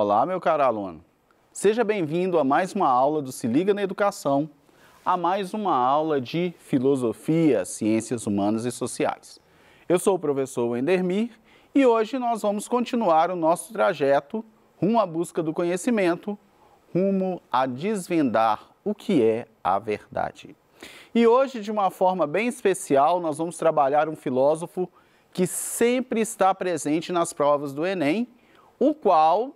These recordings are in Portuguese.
Olá, meu caro aluno. Seja bem-vindo a mais uma aula do Se Liga na Educação, a mais uma aula de Filosofia, Ciências Humanas e Sociais. Eu sou o professor Wendermir e hoje nós vamos continuar o nosso trajeto rumo à busca do conhecimento, rumo a desvendar o que é a verdade. E hoje, de uma forma bem especial, nós vamos trabalhar um filósofo que sempre está presente nas provas do Enem, o qual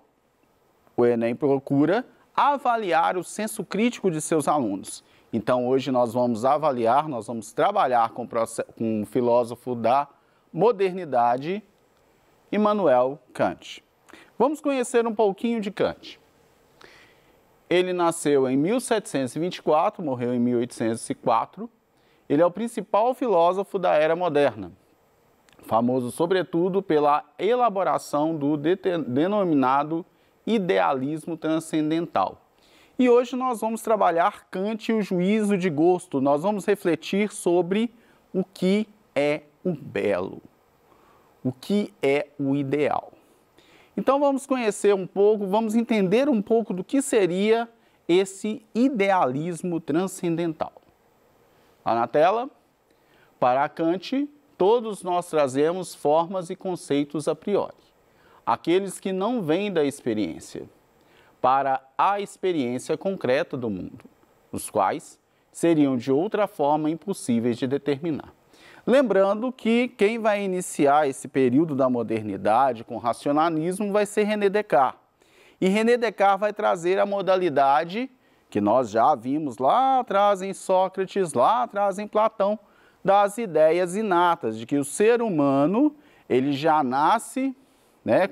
o Enem procura avaliar o senso crítico de seus alunos. Então, hoje nós vamos avaliar, nós vamos trabalhar com um filósofo da modernidade, Immanuel Kant. Vamos conhecer um pouquinho de Kant. Ele nasceu em 1724, morreu em 1804. Ele é o principal filósofo da era moderna, famoso sobretudo pela elaboração do denominado idealismo transcendental. E hoje nós vamos trabalhar Kant e o juízo de gosto. Nós vamos refletir sobre o que é o belo, o que é o ideal. Então vamos conhecer um pouco, vamos entender um pouco do que seria esse idealismo transcendental. Lá na tela, para Kant, todos nós trazemos formas e conceitos a priori, aqueles que não vêm da experiência, para a experiência concreta do mundo, os quais seriam de outra forma impossíveis de determinar. Lembrando que quem vai iniciar esse período da modernidade com racionalismo vai ser René Descartes. E René Descartes vai trazer a modalidade que nós já vimos lá atrás em Sócrates, lá atrás em Platão, das ideias inatas, de que o ser humano ele já nasce,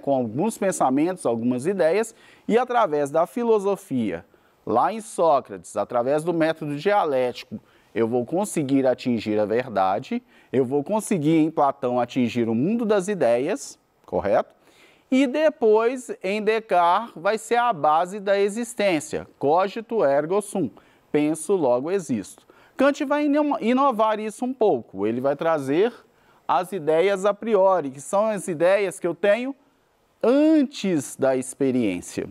com alguns pensamentos, algumas ideias, e através da filosofia, lá em Sócrates, através do método dialético, eu vou conseguir atingir a verdade, eu vou conseguir em Platão atingir o mundo das ideias, correto? E depois, em Descartes, vai ser a base da existência, cogito ergo sum, penso, logo existo. Kant vai inovar isso um pouco, ele vai trazer as ideias a priori, que são as ideias que eu tenho antes da experiência.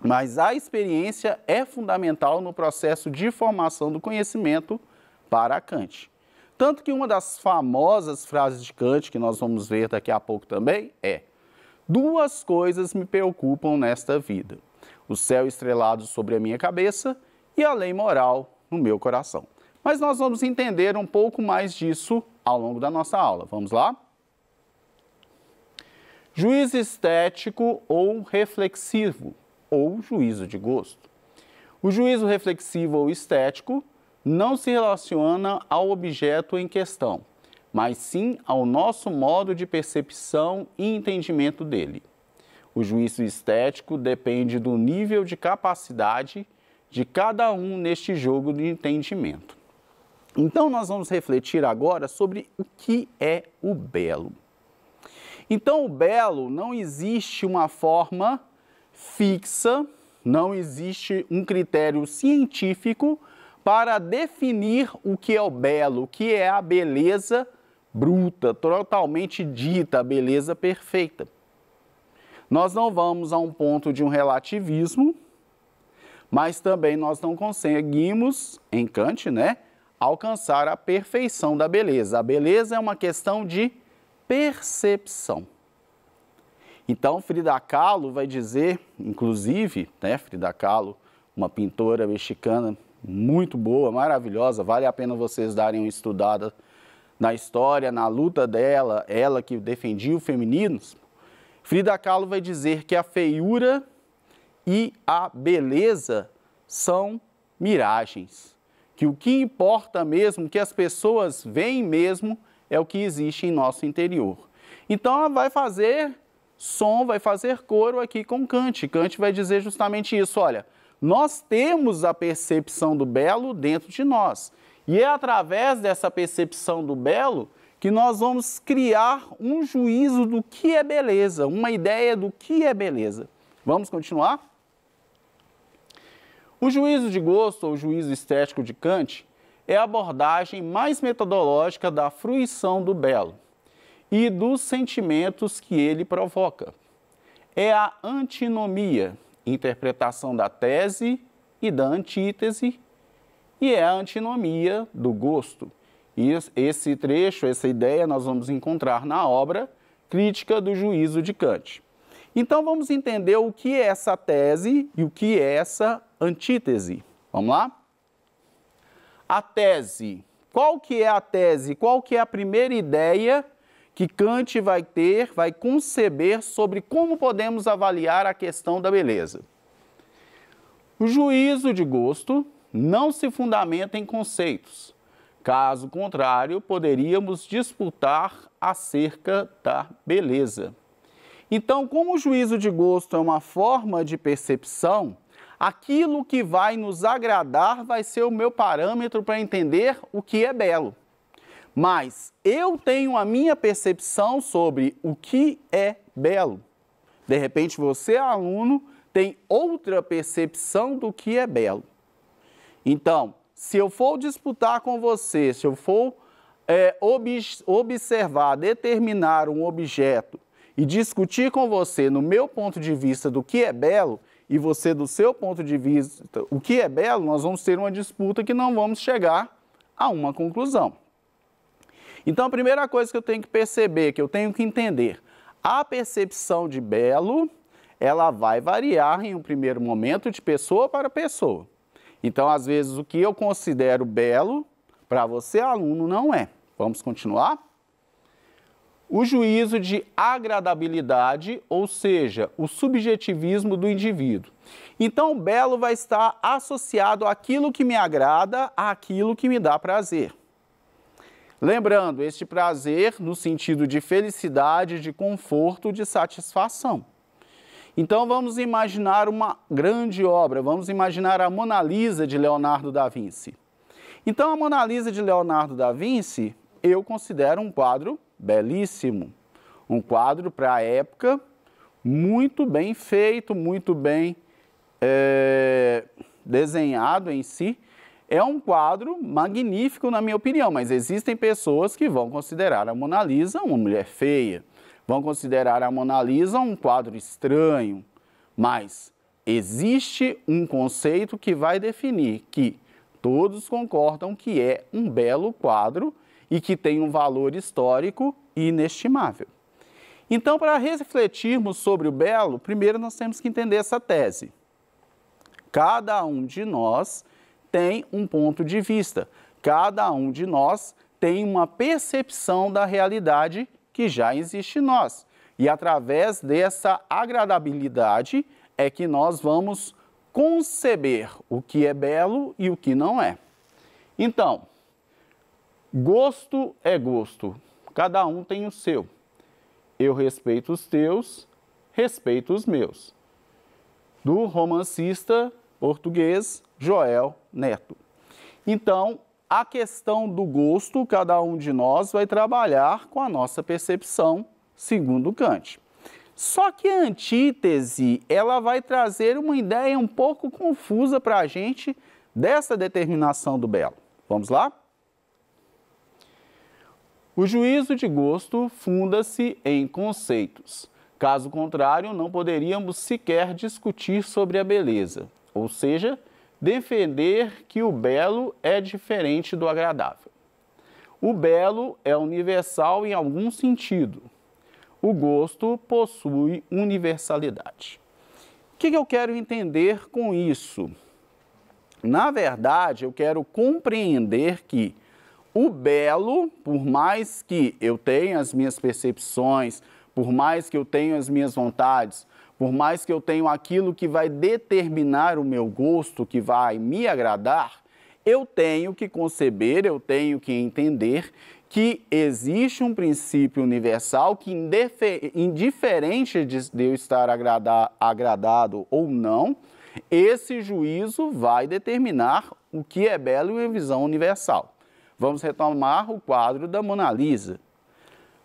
Mas a experiência é fundamental no processo de formação do conhecimento para Kant. Tanto que uma das famosas frases de Kant, que nós vamos ver daqui a pouco também, é: duas coisas me preocupam nesta vida: o céu estrelado sobre a minha cabeça e a lei moral no meu coração. Mas nós vamos entender um pouco mais disso ao longo da nossa aula. Vamos lá? Juízo estético ou reflexivo, ou juízo de gosto. O juízo reflexivo ou estético não se relaciona ao objeto em questão, mas sim ao nosso modo de percepção e entendimento dele. O juízo estético depende do nível de capacidade de cada um neste jogo de entendimento. Então, nós vamos refletir agora sobre o que é o belo. Então, o belo não existe uma forma fixa, não existe um critério científico para definir o que é o belo, o que é a beleza bruta, totalmente dita, a beleza perfeita. Nós não vamos a um ponto de um relativismo, mas também nós não conseguimos, em Kant, alcançar a perfeição da beleza. A beleza é uma questão de percepção. Então, Frida Kahlo vai dizer, inclusive, Frida Kahlo, uma pintora mexicana muito boa, maravilhosa, vale a pena vocês darem uma estudada na história, na luta dela, ela que defendia o feminismo. Frida Kahlo vai dizer que a feiura e a beleza são miragens, que o que importa mesmo, que as pessoas veem mesmo, é o que existe em nosso interior. Então, ela vai fazer som, vai fazer coro aqui com Kant. Kant vai dizer justamente isso: olha, nós temos a percepção do belo dentro de nós. E é através dessa percepção do belo que nós vamos criar um juízo do que é beleza, uma ideia do que é beleza. Vamos continuar? O juízo de gosto, ou juízo estético de Kant, é a abordagem mais metodológica da fruição do belo e dos sentimentos que ele provoca. é a antinomia, interpretação da tese e da antítese, e é a antinomia do gosto. E esse trecho, essa ideia, nós vamos encontrar na obra Crítica do Juízo de Kant. Então, vamos entender o que é essa tese e o que é essa antítese. Vamos lá? A tese. Qual que é a tese? Qual que é a primeira ideia que Kant vai ter, vai conceber sobre como podemos avaliar a questão da beleza? O juízo de gosto não se fundamenta em conceitos. Caso contrário, poderíamos disputar acerca da beleza. Então, como o juízo de gosto é uma forma de percepção, aquilo que vai nos agradar vai ser o meu parâmetro para entender o que é belo. Mas eu tenho a minha percepção sobre o que é belo. De repente, você, aluno, tem outra percepção do que é belo. Então, se eu for disputar com você, se eu for observar, determinar um objeto e discutir com você no meu ponto de vista do que é belo e você do seu ponto de vista o que é belo, nós vamos ter uma disputa que não vamos chegar a uma conclusão. Então, a primeira coisa que eu tenho que perceber, que eu tenho que entender, a percepção de belo, ela vai variar em um primeiro momento de pessoa para pessoa. Então, às vezes, o que eu considero belo, para você, aluno, não é. Vamos continuar? O juízo de agradabilidade, ou seja, o subjetivismo do indivíduo. Então, o belo vai estar associado àquilo que me agrada, àquilo que me dá prazer. Lembrando, este prazer no sentido de felicidade, de conforto, de satisfação. Então, vamos imaginar uma grande obra, vamos imaginar a Mona Lisa de Leonardo da Vinci. Então, a Mona Lisa de Leonardo da Vinci, eu considero um quadro belíssimo. Um quadro para a época, muito bem feito, muito bem desenhado em si. É um quadro magnífico, na minha opinião, mas existem pessoas que vão considerar a Mona Lisa uma mulher feia. Vão considerar a Mona Lisa um quadro estranho, mas existe um conceito que vai definir que todos concordam que é um belo quadro e que tem um valor histórico inestimável. Então, para refletirmos sobre o belo, primeiro nós temos que entender essa tese. Cada um de nós tem um ponto de vista, cada um de nós tem uma percepção da realidade que já existe em nós. E através dessa agradabilidade é que nós vamos conceber o que é belo e o que não é. Então, gosto é gosto, cada um tem o seu. Eu respeito os teus, respeito os meus. Do romancista português Joel Neto. Então, a questão do gosto, cada um de nós vai trabalhar com a nossa percepção, segundo Kant. Só que a antítese, ela vai trazer uma ideia um pouco confusa para a gente dessa determinação do belo. Vamos lá? O juízo de gosto funda-se em conceitos. Caso contrário, não poderíamos sequer discutir sobre a beleza, ou seja, defender que o belo é diferente do agradável. O belo é universal em algum sentido. O gosto possui universalidade. O que eu quero entender com isso? Na verdade, eu quero compreender que o belo, por mais que eu tenha as minhas percepções, por mais que eu tenha as minhas vontades, por mais que eu tenha aquilo que vai determinar o meu gosto, que vai me agradar, eu tenho que conceber, eu tenho que entender que existe um princípio universal que, indiferente de eu estar agradado ou não, esse juízo vai determinar o que é belo em visão universal. Vamos retomar o quadro da Mona Lisa.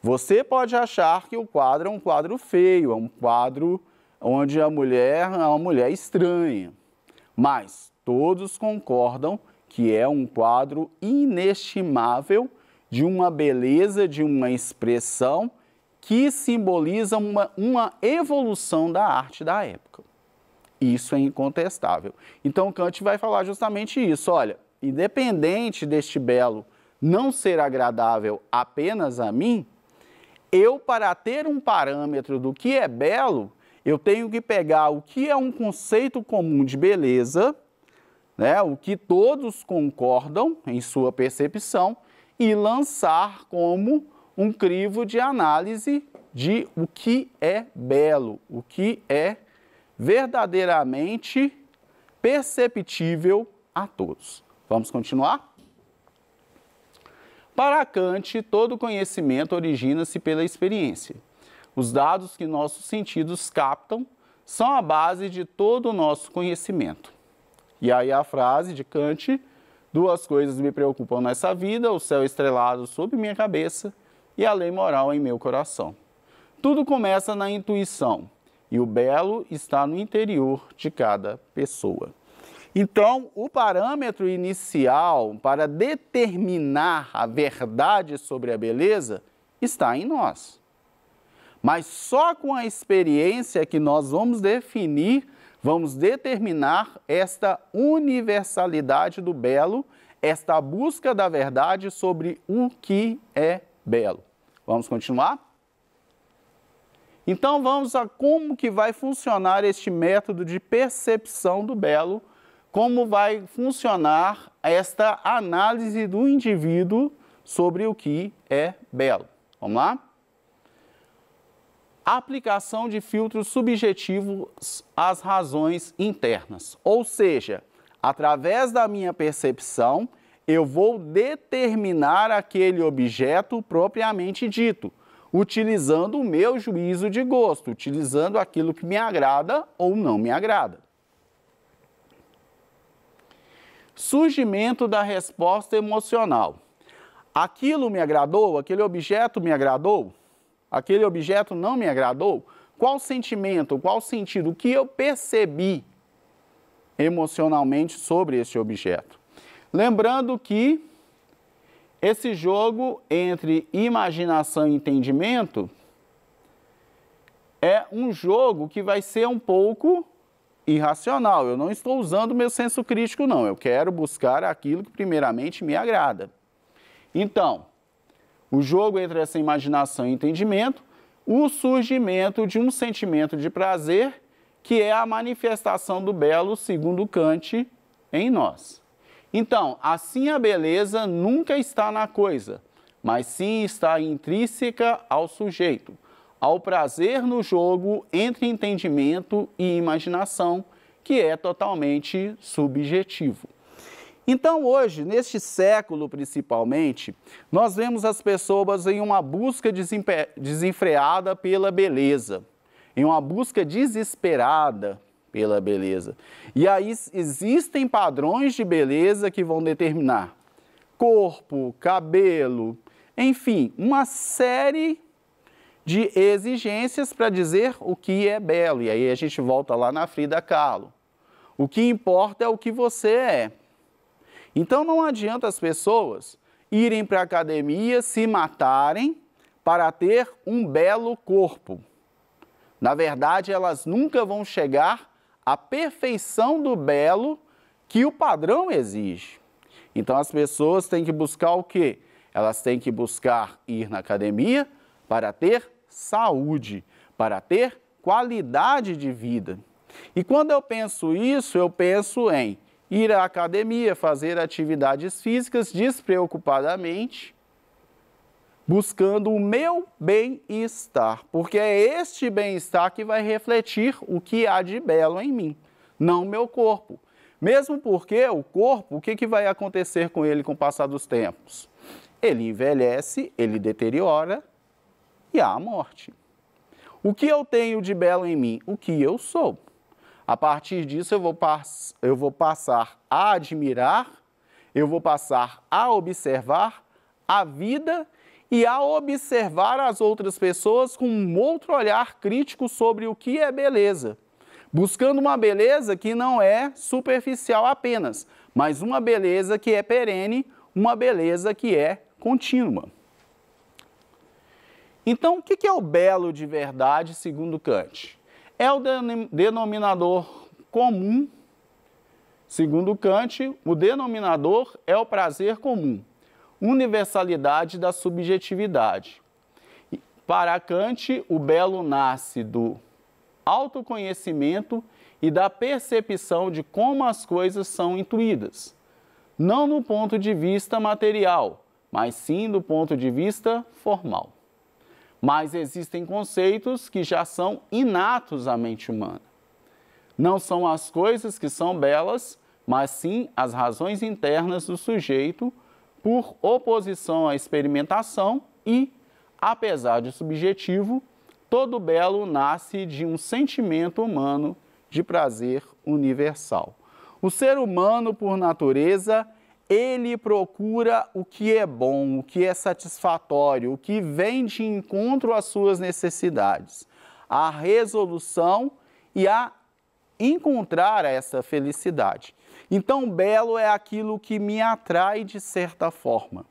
Você pode achar que o quadro é um quadro feio, é um quadro onde a mulher é uma mulher estranha, mas todos concordam que é um quadro inestimável, de uma beleza, de uma expressão que simboliza uma evolução da arte da época. Isso é incontestável. Então, Kant vai falar justamente isso. Olha, independente deste belo não ser agradável apenas a mim, eu, para ter um parâmetro do que é belo, eu tenho que pegar o que é um conceito comum de beleza, né, o que todos concordam em sua percepção, e lançar como um crivo de análise de o que é belo, o que é verdadeiramente perceptível a todos. Vamos continuar? Para Kant, todo conhecimento origina-se pela experiência. Os dados que nossos sentidos captam são a base de todo o nosso conhecimento. E aí a frase de Kant: duas coisas me preocupam nessa vida, o céu estrelado sob minha cabeça e a lei moral em meu coração. Tudo começa na intuição e o belo está no interior de cada pessoa. Então, o parâmetro inicial para determinar a verdade sobre a beleza está em nós. Mas só com a experiência que nós vamos definir, vamos determinar esta universalidade do belo, esta busca da verdade sobre o que é belo. Vamos continuar? Então, vamos a como que vai funcionar este método de percepção do belo, como vai funcionar esta análise do indivíduo sobre o que é belo. Vamos lá? Aplicação de filtros subjetivos às razões internas. Ou seja, através da minha percepção, eu vou determinar aquele objeto propriamente dito, utilizando o meu juízo de gosto, utilizando aquilo que me agrada ou não me agrada. Surgimento da resposta emocional. Aquilo me agradou? Aquele objeto me agradou? Aquele objeto não me agradou? Qual sentimento, qual sentido, o que eu percebi emocionalmente sobre esse objeto? Lembrando que esse jogo entre imaginação e entendimento é um jogo que vai ser um pouco irracional. Eu não estou usando meu senso crítico, não. Eu quero buscar aquilo que primeiramente me agrada. Então, o jogo entre essa imaginação e entendimento, o surgimento de um sentimento de prazer, que é a manifestação do belo, segundo Kant, em nós. Então, assim a beleza nunca está na coisa, mas sim está intrínseca ao sujeito, ao prazer no jogo entre entendimento e imaginação, que é totalmente subjetivo. Então, hoje, neste século principalmente, nós vemos as pessoas em uma busca desenfreada pela beleza, em uma busca desesperada pela beleza. E aí existem padrões de beleza que vão determinar corpo, cabelo, enfim, uma série de exigências para dizer o que é belo. E aí a gente volta lá na Frida Kahlo. O que importa é o que você é. Então não adianta as pessoas irem para a academia, se matarem para ter um belo corpo. Na verdade, elas nunca vão chegar à perfeição do belo que o padrão exige. Então as pessoas têm que buscar o quê? Elas têm que buscar ir na academia para ter saúde, para ter qualidade de vida. E quando eu penso isso, eu penso em ir à academia, fazer atividades físicas despreocupadamente, buscando o meu bem-estar, porque é este bem-estar que vai refletir o que há de belo em mim, não o meu corpo. Mesmo porque o corpo, o que vai acontecer com ele com o passar dos tempos? Ele envelhece, ele deteriora e há a morte. O que eu tenho de belo em mim? O que eu sou. A partir disso, eu vou passar a admirar, eu vou passar a observar a vida e a observar as outras pessoas com um outro olhar crítico sobre o que é beleza. Buscando uma beleza que não é superficial apenas, mas uma beleza que é perene, uma beleza que é contínua. Então, o que é o belo de verdade, segundo Kant? É o denominador comum. Segundo Kant, o denominador é o prazer comum, universalidade da subjetividade. Para Kant, o belo nasce do autoconhecimento e da percepção de como as coisas são intuídas, não no ponto de vista material, mas sim do ponto de vista formal. Mas existem conceitos que já são inatos à mente humana. Não são as coisas que são belas, mas sim as razões internas do sujeito por oposição à experimentação e, apesar de subjetivo, todo belo nasce de um sentimento humano de prazer universal. O ser humano, por natureza, ele procura o que é bom, o que é satisfatório, o que vem de encontro às suas necessidades, a resolução e a encontrar essa felicidade. Então, belo é aquilo que me atrai de certa forma.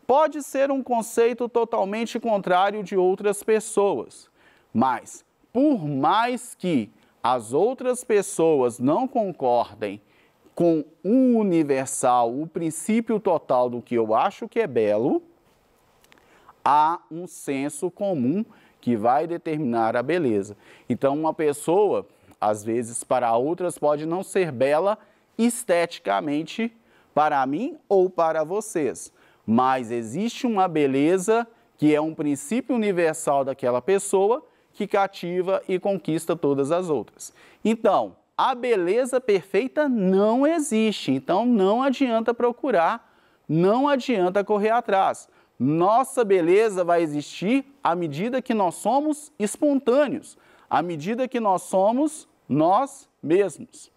Pode ser um conceito totalmente contrário de outras pessoas, mas por mais que as outras pessoas não concordem com o universal, o princípio total do que eu acho que é belo, há um senso comum que vai determinar a beleza. Então, uma pessoa, às vezes, para outras, pode não ser bela esteticamente para mim ou para vocês, mas existe uma beleza que é um princípio universal daquela pessoa que cativa e conquista todas as outras. Então, a beleza perfeita não existe, então não adianta procurar, não adianta correr atrás. Nossa beleza vai existir à medida que nós somos espontâneos, à medida que nós somos nós mesmos.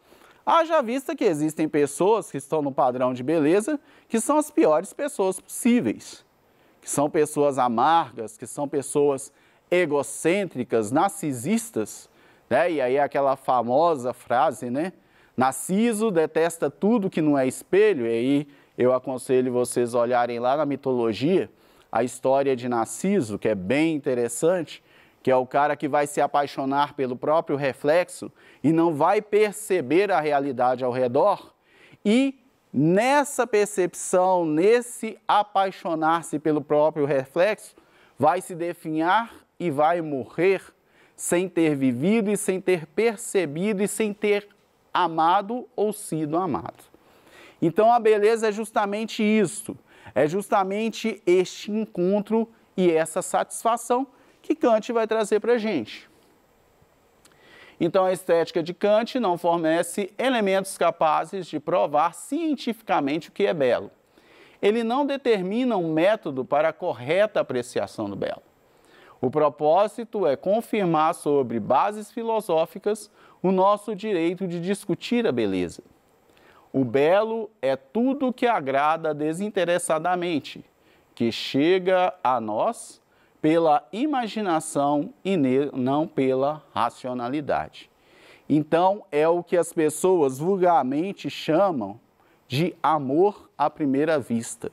Haja vista que existem pessoas que estão no padrão de beleza que são as piores pessoas possíveis, que são pessoas amargas, que são pessoas egocêntricas, narcisistas, né? E aí aquela famosa frase, né? Narciso detesta tudo que não é espelho. E aí eu aconselho vocês a olharem lá na mitologia a história de Narciso, que é bem interessante, que é o cara que vai se apaixonar pelo próprio reflexo e não vai perceber a realidade ao redor. E nessa percepção, nesse apaixonar-se pelo próprio reflexo, vai se definhar e vai morrer sem ter vivido e sem ter percebido e sem ter amado ou sido amado. Então a beleza é justamente isso, é justamente este encontro e essa satisfação que Kant vai trazer para a gente. Então a estética de Kant não fornece elementos capazes de provar cientificamente o que é belo. Ele não determina um método para a correta apreciação do belo. O propósito é confirmar sobre bases filosóficas o nosso direito de discutir a beleza. O belo é tudo que agrada desinteressadamente, que chega a nós pela imaginação e não pela racionalidade. Então, é o que as pessoas vulgarmente chamam de amor à primeira vista.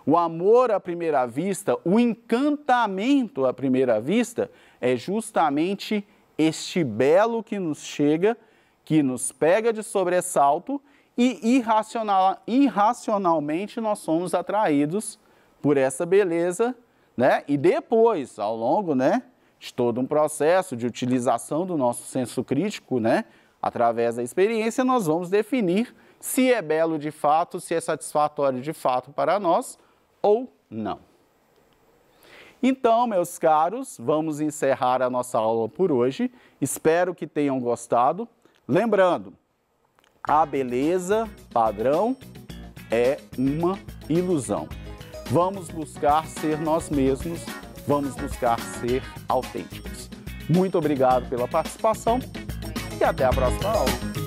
O amor à primeira vista, o encantamento à primeira vista, é justamente este belo que nos chega, que nos pega de sobressalto e irracionalmente nós somos atraídos por essa beleza, né? E depois, ao longo, né, de todo um processo de utilização do nosso senso crítico, né, através da experiência, nós vamos definir se é belo de fato, se é satisfatório de fato para nós ou não. Então, meus caros, vamos encerrar a nossa aula por hoje. Espero que tenham gostado. Lembrando, a beleza padrão é uma ilusão. Vamos buscar ser nós mesmos, vamos buscar ser autênticos. Muito obrigado pela participação e até a próxima aula.